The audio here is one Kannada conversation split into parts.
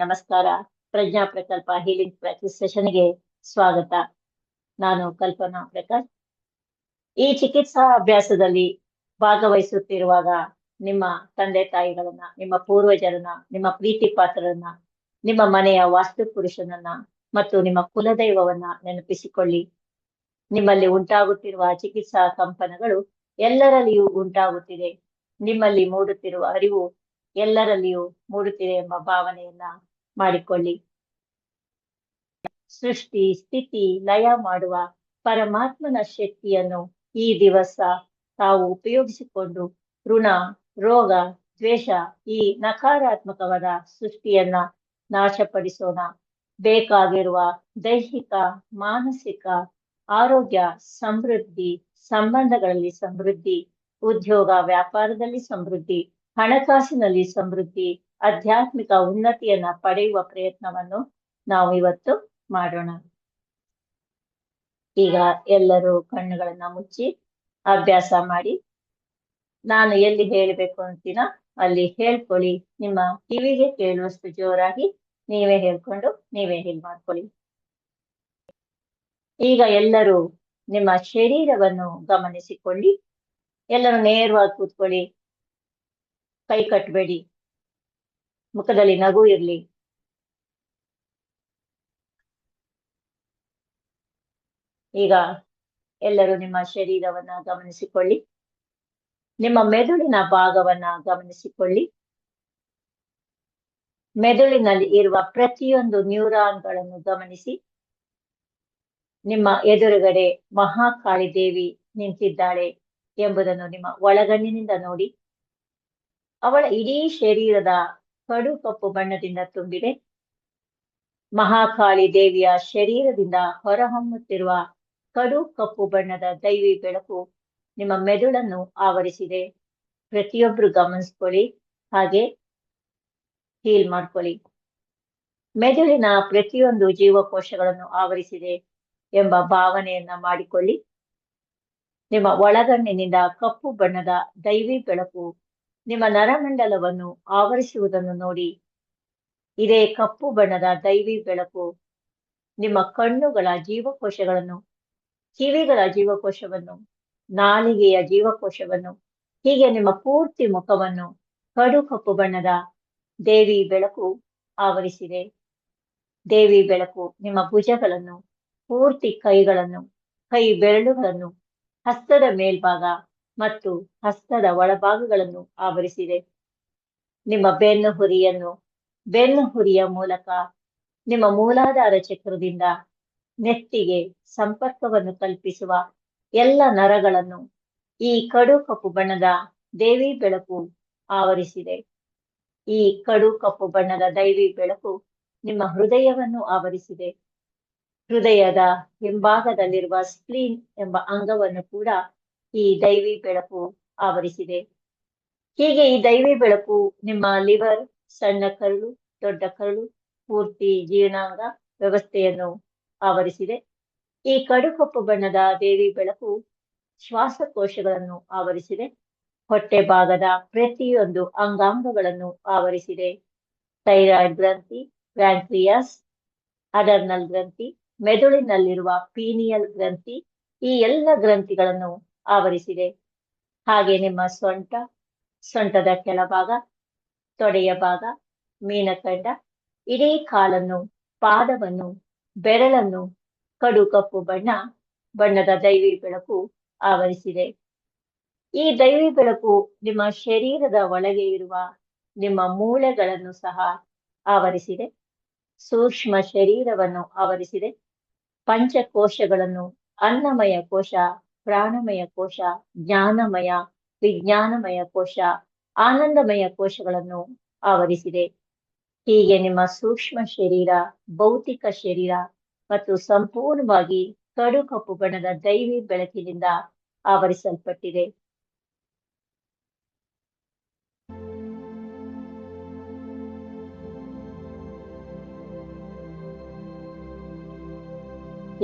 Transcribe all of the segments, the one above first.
ನಮಸ್ಕಾರ. ಪ್ರಜ್ಞಾ ಪ್ರಕಲ್ಪ ಹೀಲಿಂಗ್ ಪ್ರಾಕ್ಟೀಸ್ ಸೆಷನ್ಗೆ ಸ್ವಾಗತ. ನಾನು ಕಲ್ಪನಾ ಪ್ರಕಾಶ್. ಈ ಚಿಕಿತ್ಸಾ ಅಭ್ಯಾಸದಲ್ಲಿ ಭಾಗವಹಿಸುತ್ತಿರುವಾಗ ನಿಮ್ಮ ತಂದೆ ತಾಯಿಗಳನ್ನ, ನಿಮ್ಮ ಪೂರ್ವಜರನ್ನ, ನಿಮ್ಮ ಪ್ರೀತಿ ಪಾತ್ರರನ್ನ, ನಿಮ್ಮ ಮನೆಯ ವಾಸ್ತು ಪುರುಷನನ್ನ ಮತ್ತು ನಿಮ್ಮ ಕುಲದೈವವನ್ನ ನೆನಪಿಸಿಕೊಳ್ಳಿ. ನಿಮ್ಮಲ್ಲಿ ಉಂಟಾಗುತ್ತಿರುವ ಚಿಕಿತ್ಸಾ ಕಂಪನಗಳು ಎಲ್ಲರಲ್ಲಿಯೂ ಉಂಟಾಗುತ್ತಿದೆ. ನಿಮ್ಮಲ್ಲಿ ಮೂಡುತ್ತಿರುವ ಅರಿವು ಎಲ್ಲರಲ್ಲಿಯೂ ಮೂಡುತ್ತಿದೆ ಎಂಬ ಭಾವನೆಯನ್ನ ಮಾಡಿಕೊಳ್ಳಿ. ಸೃಷ್ಟಿ, ಸ್ಥಿತಿ, ಲಯ ಮಾಡುವ ಪರಮಾತ್ಮನ ಶಕ್ತಿಯನ್ನು ಈ ದಿವಸ ತಾವು ಉಪಯೋಗಿಸಿಕೊಂಡು ಋಣ, ರೋಗ, ದ್ವೇಷ, ಈ ನಕಾರಾತ್ಮಕವಾದ ಸೃಷ್ಟಿಯನ್ನ ನಾಶಪಡಿಸೋಣ. ಬೇಕಾಗಿರುವ ದೈಹಿಕ, ಮಾನಸಿಕ ಆರೋಗ್ಯ, ಸಮೃದ್ಧಿ, ಸಂಬಂಧಗಳಲ್ಲಿ ಸಮೃದ್ಧಿ, ಉದ್ಯೋಗ ವ್ಯಾಪಾರದಲ್ಲಿ ಸಮೃದ್ಧಿ, ಹಣಕಾಸಿನಲ್ಲಿ ಸಮೃದ್ಧಿ, ಆಧ್ಯಾತ್ಮಿಕ ಉನ್ನತಿಯನ್ನ ಪಡೆಯುವ ಪ್ರಯತ್ನವನ್ನು ನಾವು ಇವತ್ತು ಮಾಡೋಣ. ಈಗ ಎಲ್ಲರೂ ಕಣ್ಣುಗಳನ್ನ ಮುಚ್ಚಿ ಅಭ್ಯಾಸ ಮಾಡಿ. ನಾನು ಎಲ್ಲಿ ಹೇಳಬೇಕು ಅಂತೀನ ಅಲ್ಲಿ ಹೇಳ್ಕೊಳ್ಳಿ. ನಿಮ್ಮ ಕಿವಿಗೆ ಕೇಳುವಷ್ಟು ಜೋರಾಗಿ ನೀವೇ ಹೇಳ್ಕೊಂಡು ನೀವೇ ಮಾಡ್ಕೊಳ್ಳಿ. ಈಗ ಎಲ್ಲರೂ ನಿಮ್ಮ ಶರೀರವನ್ನು ಗಮನಿಸಿಕೊಳ್ಳಿ. ಎಲ್ಲರೂ ನೇರವಾಗಿ ಕೂತ್ಕೊಳ್ಳಿ. ಕೈ ಕಟ್ಟಬೇಡಿ. ಮುಖದಲ್ಲಿ ನಗು ಇರ್ಲಿ. ಈಗ ಎಲ್ಲರೂ ನಿಮ್ಮ ಶರೀರವನ್ನ ಗಮನಿಸಿಕೊಳ್ಳಿ. ನಿಮ್ಮ ಮೆದುಳಿನ ಭಾಗವನ್ನ ಗಮನಿಸಿಕೊಳ್ಳಿ. ಮೆದುಳಿನಲ್ಲಿ ಇರುವ ಪ್ರತಿಯೊಂದು ನ್ಯೂರಾನ್ಗಳನ್ನು ಗಮನಿಸಿ. ನಿಮ್ಮ ಎದುರುಗಡೆ ಮಹಾಕಾಳಿ ದೇವಿ ನಿಂತಿದ್ದಾಳೆ ಎಂಬುದನ್ನು ನಿಮ್ಮ ಒಳಗಣ್ಣಿನಿಂದ ನೋಡಿ. ಅವಳ ಇಡೀ ಶರೀರದ ಕಡು ಕಪ್ಪು ಬಣ್ಣದಿಂದ ತುಂಬಿದೆ. ಮಹಾಕಾಳಿ ದೇವಿಯ ಶರೀರದಿಂದ ಹೊರಹೊಮ್ಮುತ್ತಿರುವ ಕಡು ಕಪ್ಪು ಬಣ್ಣದ ದೈವಿ ಬೆಳಕು ನಿಮ್ಮ ಮೆದುಳನ್ನು ಆವರಿಸಿದೆ. ಪ್ರತಿಯೊಬ್ರು ಗಮನಿಸ್ಕೊಳ್ಳಿ, ಹಾಗೆ ಫೀಲ್ ಮಾಡ್ಕೊಳ್ಳಿ. ಮೆದುಳಿನ ಪ್ರತಿಯೊಂದು ಜೀವಕೋಶಗಳನ್ನು ಆವರಿಸಿದೆ ಎಂಬ ಭಾವನೆಯನ್ನ ಮಾಡಿಕೊಳ್ಳಿ. ನಿಮ್ಮ ಒಳಗಣ್ಣಿನಿಂದ ಕಪ್ಪು ಬಣ್ಣದ ದೈವಿ ಬೆಳಕು ನಿಮ್ಮ ನರಮಂಡಲವನ್ನು ಆವರಿಸುವುದನ್ನು ನೋಡಿ. ಇದೇ ಕಪ್ಪು ಬಣ್ಣದ ದೈವಿ ಬೆಳಕು ನಿಮ್ಮ ಕಣ್ಣುಗಳ ಜೀವಕೋಶಗಳನ್ನು, ಕಿವಿಗಳ ಜೀವಕೋಶವನ್ನು, ನಾಲಿಗೆಯ ಜೀವಕೋಶವನ್ನು, ಹೀಗೆ ನಿಮ್ಮ ಪೂರ್ತಿ ಮುಖವನ್ನು ಕಡು ಕಪ್ಪು ಬಣ್ಣದ ದೇವಿ ಬೆಳಕು ಆವರಿಸಿದೆ. ದೇವಿ ಬೆಳಕು ನಿಮ್ಮ ಭುಜಗಳನ್ನು, ಪೂರ್ತಿ ಕೈಗಳನ್ನು, ಕೈ ಬೆರಳುಗಳನ್ನು, ಹಸ್ತದ ಮೇಲ್ಭಾಗ ಮತ್ತು ಹಸ್ತದ ಒಳಭಾಗಗಳನ್ನು ಆವರಿಸಿದೆ. ನಿಮ್ಮ ಬೆನ್ನು ಹುರಿಯ ಮೂಲಕ ನಿಮ್ಮ ಮೂಲಾಧಾರ ಚಕ್ರದಿಂದ ನೆತ್ತಿಗೆ ಸಂಪರ್ಕವನ್ನು ಕಲ್ಪಿಸುವ ಎಲ್ಲ ನರಗಳನ್ನು ಈ ಕಡು ಕಪ್ಪು ಬಣ್ಣದ ದೇವಿ ಬೆಳಕು ಆವರಿಸಿದೆ. ಈ ಕಡು ಕಪ್ಪು ಬಣ್ಣದ ದೈವಿ ಬೆಳಕು ನಿಮ್ಮ ಹೃದಯವನ್ನು ಆವರಿಸಿದೆ. ಹೃದಯದ ಹಿಂಭಾಗದಲ್ಲಿರುವ ಸ್ಪ್ಲೀನ್ ಎಂಬ ಅಂಗವನ್ನು ಕೂಡ ಈ ದೈವಿ ಬೆಳಕು ಆವರಿಸಿದೆ. ಹೀಗೆ ಈ ದೈವಿ ಬೆಳಕು ನಿಮ್ಮ ಲಿವರ್, ಸಣ್ಣ ಕರಳು, ದೊಡ್ಡ ಕರಳು, ಪೂರ್ತಿ ಜೀರ್ಣಾಂಗ ವ್ಯವಸ್ಥೆಯನ್ನು ಆವರಿಸಿದೆ. ಈ ಕಡು ಕಪ್ಪು ಬಣ್ಣದ ದೇವಿ ಬೆಳಕು ಶ್ವಾಸಕೋಶಗಳನ್ನು ಆವರಿಸಿದೆ. ಹೊಟ್ಟೆ ಭಾಗದ ಪ್ರತಿಯೊಂದು ಅಂಗಾಂಗಗಳನ್ನು ಆವರಿಸಿದೆ. ಥೈರಾಯ್ಡ್ ಗ್ರಂಥಿ, ಪ್ಯಾಂಕ್ರಿಯಾಸ್, ಅಡರ್ನಲ್ ಗ್ರಂಥಿ, ಮೆದುಳಿನಲ್ಲಿರುವ ಪೀನಿಯಲ್ ಗ್ರಂಥಿ, ಈ ಎಲ್ಲ ಗ್ರಂಥಿಗಳನ್ನು ಆವರಿಸಿದೆ. ಹಾಗೆ ನಿಮ್ಮ ಸೊಂಟದ ಕೆಳಭಾಗ, ತೊಡೆಯ ಭಾಗ, ಮೀನಖಂಡ, ಇಡೀ ಕಾಲನ್ನು, ಪಾದವನ್ನು, ಬೆರಳನ್ನು ಕಡು ಕಪ್ಪು ಬಣ್ಣದ ದೈವಿ ಬೆಳಕು ಆವರಿಸಿದೆ. ಈ ದೈವಿ ಬೆಳಕು ನಿಮ್ಮ ಶರೀರದ ಒಳಗೆ ಇರುವ ನಿಮ್ಮ ಮೂಳೆಗಳನ್ನು ಸಹ ಆವರಿಸಿದೆ. ಸೂಕ್ಷ್ಮ ಶರೀರವನ್ನು ಆವರಿಸಿದೆ. ಪಂಚಕೋಶಗಳನ್ನು, ಅನ್ನಮಯ ಕೋಶ, ಪ್ರಾಣಮಯ ಕೋಶ, ಜ್ಞಾನಮಯ, ವಿಜ್ಞಾನಮಯ ಕೋಶ, ಆನಂದಮಯ ಕೋಶಗಳನ್ನು ಆವರಿಸಿದೆ. ಹೀಗೆ ನಿಮ್ಮ ಸೂಕ್ಷ್ಮ ಶರೀರ, ಭೌತಿಕ ಶರೀರ ಮತ್ತು ಸಂಪೂರ್ಣವಾಗಿ ಕಡು ಕಪ್ಪು ಬಣ್ಣದ ದೈವಿ ಬೆಳಕಿನಿಂದ ಆವರಿಸಲ್ಪಟ್ಟಿದೆ.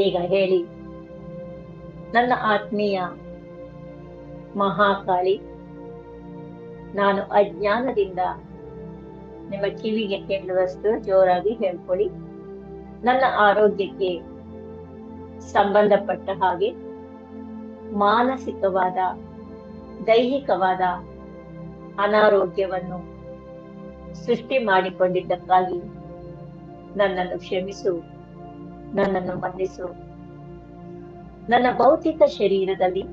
ಈಗ ಹೇಳಿ, ನನ್ನ ಆತ್ಮೀಯ ಮಹಾಕಾಳಿ, ನಾನು ಅಜ್ಞಾನದಿಂದ ನಿಮ್ಮ ಕಿವಿಗೆ ಕೇಳುವಷ್ಟು ಜೋರಾಗಿ ಹೇಳ್ಕೊಳ್ಳಿ. ನನ್ನ ಆರೋಗ್ಯಕ್ಕೆ ಸಂಬಂಧಪಟ್ಟ ಹಾಗೆ ಮಾನಸಿಕವಾದ, ದೈಹಿಕವಾದ ಅನಾರೋಗ್ಯವನ್ನು ಸೃಷ್ಟಿ ಮಾಡಿಕೊಂಡಿದ್ದಕ್ಕಾಗಿ ನನ್ನನ್ನು ಕ್ಷಮಿಸು, ನನ್ನನ್ನು ಮನ್ನಿಸು. ನನ್ನ ಭೌತಿಕ ಶರೀರದಲ್ಲಿ,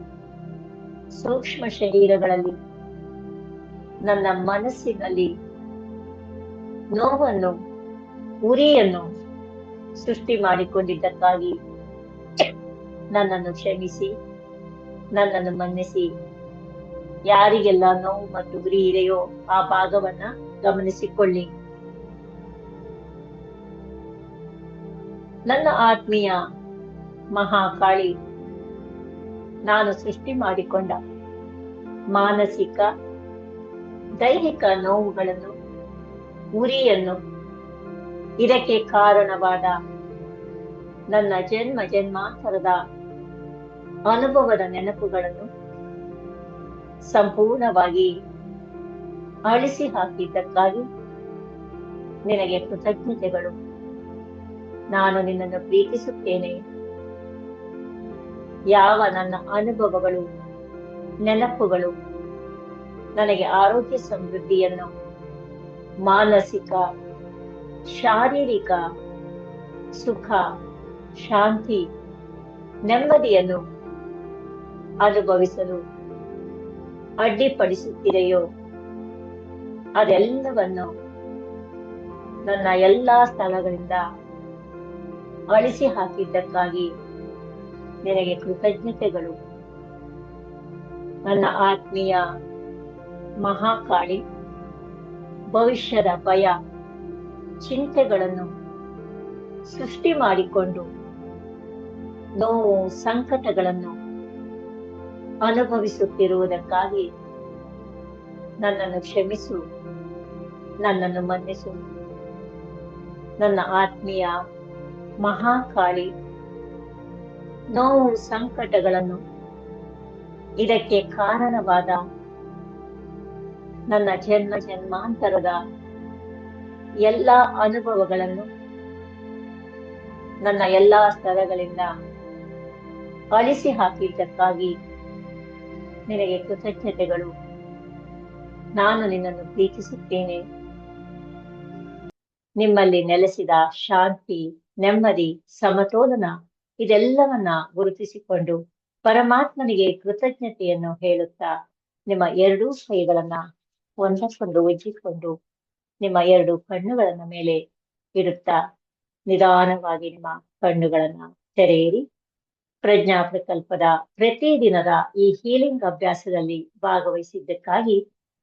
ಸೂಕ್ಷ್ಮ ಶರೀರಗಳಲ್ಲಿ, ನನ್ನ ಮನಸ್ಸಿನಲ್ಲಿ ನೋವನ್ನು, ಉರಿಯನ್ನು ಸೃಷ್ಟಿ ಮಾಡಿಕೊಂಡಿದ್ದಕ್ಕಾಗಿ ನನ್ನನ್ನು ಕ್ಷಮಿಸಿ, ನನ್ನನ್ನು ಮನ್ನಿಸಿ. ಯಾರಿಗೆಲ್ಲ ನೋವು ಮತ್ತು ಉರಿ ಇದೆಯೋ ಆ ಭಾಗವನ್ನ ಗಮನಿಸಿಕೊಳ್ಳಿ. ನನ್ನ ಆತ್ಮೀಯ ಮಹಾಕಾಳಿ, ನಾನು ಸೃಷ್ಟಿ ಮಾಡಿಕೊಂಡ ಮಾನಸಿಕ, ದೈಹಿಕ ನೋವುಗಳನ್ನು, ಉರಿಯನ್ನು, ಇದಕ್ಕೆ ಕಾರಣವಾದ ನನ್ನ ಜನ್ಮ ಜನ್ಮಾಂತರದ ಅನುಭವದ ನೆನಪುಗಳನ್ನು ಸಂಪೂರ್ಣವಾಗಿ ಅಳಿಸಿ ಹಾಕಿದ್ದಕ್ಕಾಗಿ ನಿನಗೆ ಕೃತಜ್ಞತೆಗಳು. ನಾನು ನಿನ್ನನ್ನು ಪ್ರೀತಿಸುತ್ತೇನೆ. ಯಾವ ನನ್ನ ಅನುಭವಗಳು, ನೆನಪುಗಳು ನನಗೆ ಆರೋಗ್ಯ ಸಮೃದ್ಧಿಯನ್ನು, ಮಾನಸಿಕ, ಶಾರೀರಿಕ ಸುಖ, ಶಾಂತಿ, ನೆಮ್ಮದಿಯನ್ನು ಅನುಭವಿಸಲು ಅಡ್ಡಿಪಡಿಸುತ್ತಿದೆಯೋ ಅದೆಲ್ಲವನ್ನು ನನ್ನ ಎಲ್ಲಾ ಸ್ಥಳಗಳಿಂದ ಅಳಿಸಿ ಹಾಕಿದ್ದಕ್ಕಾಗಿ ನಿನಗೆ ಕೃತಜ್ಞತೆಗಳು. ನನ್ನ ಆತ್ಮೀಯ ಮಹಾಕಾಳಿ, ಭವಿಷ್ಯದ ಭಯ, ಚಿಂತೆಗಳನ್ನು ಸೃಷ್ಟಿ ಮಾಡಿಕೊಂಡು ನೋವು, ಸಂಕಟಗಳನ್ನು ಅನುಭವಿಸುತ್ತಿರುವುದಕ್ಕಾಗಿ ನನ್ನನ್ನು ಕ್ಷಮಿಸು, ನನ್ನನ್ನು ಮನ್ನಿಸು. ನನ್ನ ಆತ್ಮೀಯ ಮಹಾಕಾಳಿ, ನೋವು, ಸಂಕಟಗಳನ್ನು, ಇದಕ್ಕೆ ಕಾರಣವಾದ ನನ್ನ ಜನ್ಮ ಜನ್ಮಾಂತರದ ಎಲ್ಲ ಅನುಭವಗಳನ್ನು ನನ್ನ ಎಲ್ಲಾ ಸ್ಥಳಗಳಿಂದ ಅಳಿಸಿ ಹಾಕಿದ್ದಕ್ಕಾಗಿ ನಿನಗೆ ಕೃತಜ್ಞತೆಗಳು. ನಾನು ನಿನ್ನನ್ನು ಪ್ರೀತಿಸುತ್ತೇನೆ. ನಿಮ್ಮಲ್ಲಿ ನೆಲೆಸಿದ ಶಾಂತಿ, ನೆಮ್ಮದಿ, ಸಮತೋಲನ ಇದೆಲ್ಲವನ್ನ ಗುರುತಿಸಿಕೊಂಡು ಪರಮಾತ್ಮನಿಗೆ ಕೃತಜ್ಞತೆಯನ್ನು ಹೇಳುತ್ತಾ ನಿಮ್ಮ ಎರಡೂ ಕೈಗಳನ್ನ ಒಂದಕ್ಕೊಂದು ಉಜ್ಜಿಕೊಂಡು ನಿಮ್ಮ ಎರಡು ಕಣ್ಣುಗಳನ್ನ ಮೇಲೆ ಇಡುತ್ತಾ ನಿಧಾನವಾಗಿ ನಿಮ್ಮ ಕಣ್ಣುಗಳನ್ನ ತೆರೆಯಿರಿ. ಪ್ರಜ್ಞಾ ಪ್ರಕಲ್ಪದ ಪ್ರತಿದಿನದ ಈ ಹೀಲಿಂಗ್ ಅಭ್ಯಾಸದಲ್ಲಿ ಭಾಗವಹಿಸಿದ್ದಕ್ಕಾಗಿ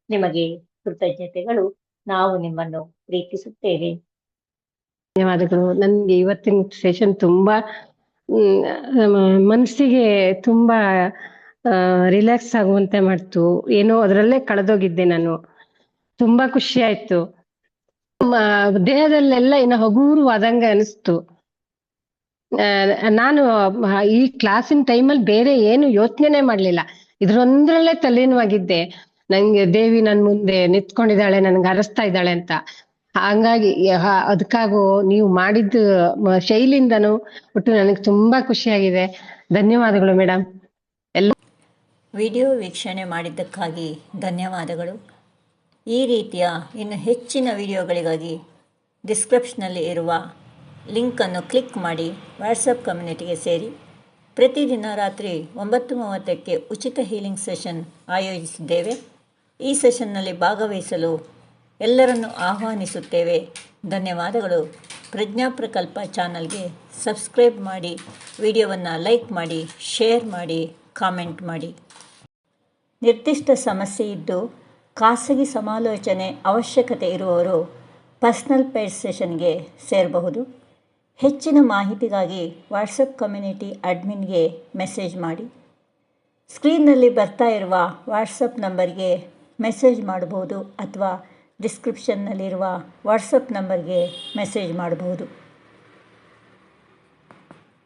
ನಿಮಗೆ ಕೃತಜ್ಞತೆಗಳು. ನಾವು ನಿಮ್ಮನ್ನು ಪ್ರೀತಿಸುತ್ತೇವೆ. ಧನ್ಯವಾದಗಳು. ನನಗೆ ಇವತ್ತಿನ ಸೆಷನ್ ತುಂಬಾ ಮನಸ್ಸಿಗೆ ತುಂಬಾ ರಿಲ್ಯಾಕ್ಸ್ ಆಗುವಂತೆ ಮಾಡ್ತು. ಏನೋ ಅದರಲ್ಲೇ ಕಳೆದೋಗಿದ್ದೆ ನಾನು. ತುಂಬಾ ಖುಷಿ ಆಯ್ತು. ದೇಹದಲ್ಲೆಲ್ಲ ಏನೋ ಹಗೂರವಾದಂಗೆ ಅನಿಸ್ತು. ನಾನು ಈ ಕ್ಲಾಸಿನ ಟೈಮಲ್ಲಿ ಬೇರೆ ಏನು ಯೋಚನೆ ಮಾಡ್ಲಿಲ್ಲ, ಇದ್ರೊಂದ್ರಲ್ಲೇ ತಲ್ಲೀನವಾಗಿದ್ದೆ. ನಂಗೆ ದೇವಿ ನನ್ ಮುಂದೆ ನಿಂತ್ಕೊಂಡಿದ್ದಾಳೆ, ನನ್ಗೆ ಅರಸ್ತಾ ಇದ್ದಾಳೆ ಅಂತ. ಹಂಗಾಗಿ ಅದಕ್ಕಾಗೂ ನೀವು ಮಾಡಿದ ಶೈಲಿಯಿಂದನೂ ಒಟ್ಟು ನನಗೆ ತುಂಬಾ ಖುಷಿಯಾಗಿದೆ. ಧನ್ಯವಾದಗಳು ಮೇಡಮ್. ವಿಡಿಯೋ ವೀಕ್ಷಣೆ ಮಾಡಿದ್ದಕ್ಕಾಗಿ ಧನ್ಯವಾದಗಳು. ಈ ರೀತಿಯ ಇನ್ನು ಹೆಚ್ಚಿನ ವಿಡಿಯೋಗಳಿಗಾಗಿ ಡಿಸ್ಕ್ರಿಪ್ಷನಲ್ಲಿ ಇರುವ ಲಿಂಕನ್ನು ಕ್ಲಿಕ್ ಮಾಡಿ ವಾಟ್ಸಪ್ ಕಮ್ಯುನಿಟಿಗೆ ಸೇರಿ. ಪ್ರತಿದಿನ ರಾತ್ರಿ 9:30ಕ್ಕೆ ಉಚಿತ ಹೀಲಿಂಗ್ ಸೆಷನ್ ಆಯೋಜಿಸಿದ್ದೇವೆ. ಈ ಸೆಷನ್ನಲ್ಲಿ ಭಾಗವಹಿಸಲು ಎಲ್ಲರನ್ನು ಆಹ್ವಾನಿಸುತ್ತೇವೆ. ಧನ್ಯವಾದಗಳು. ಪ್ರಜ್ಞಾ ಪ್ರಕಲ್ಪ ಚಾನಲ್ಗೆ ಸಬ್ಸ್ಕ್ರೈಬ್ ಮಾಡಿ, ವಿಡಿಯೋವನ್ನು ಲೈಕ್ ಮಾಡಿ, ಶೇರ್ ಮಾಡಿ, ಕಾಮೆಂಟ್ ಮಾಡಿ. ನಿರ್ದಿಷ್ಟ ಸಮಸ್ಯೆ ಇದ್ದು ಖಾಸಗಿ ಸಮಾಲೋಚನೆ ಅವಶ್ಯಕತೆ ಇರುವವರು ಪರ್ಸನಲ್ ಪೇಡ್ ಸೆಷನ್ಗೆ ಸೇರಬಹುದು. ಹೆಚ್ಚಿನ ಮಾಹಿತಿಗಾಗಿ ವಾಟ್ಸಪ್ ಕಮ್ಯುನಿಟಿ ಅಡ್ಮಿನ್ಗೆ ಮೆಸೇಜ್ ಮಾಡಿ. ಸ್ಕ್ರೀನ್ನಲ್ಲಿ ಬರ್ತಾ ಇರುವ ವಾಟ್ಸಪ್ ನಂಬರ್ಗೆ ಮೆಸೇಜ್ ಮಾಡಬಹುದು ಅಥವಾ ಡಿಸ್ಕ್ರಿಪ್ಷನ್ನಲ್ಲಿರುವ ವಾಟ್ಸಪ್ ನಂಬರ್ಗೆ ಮೆಸೇಜ್ ಮಾಡಬಹುದು.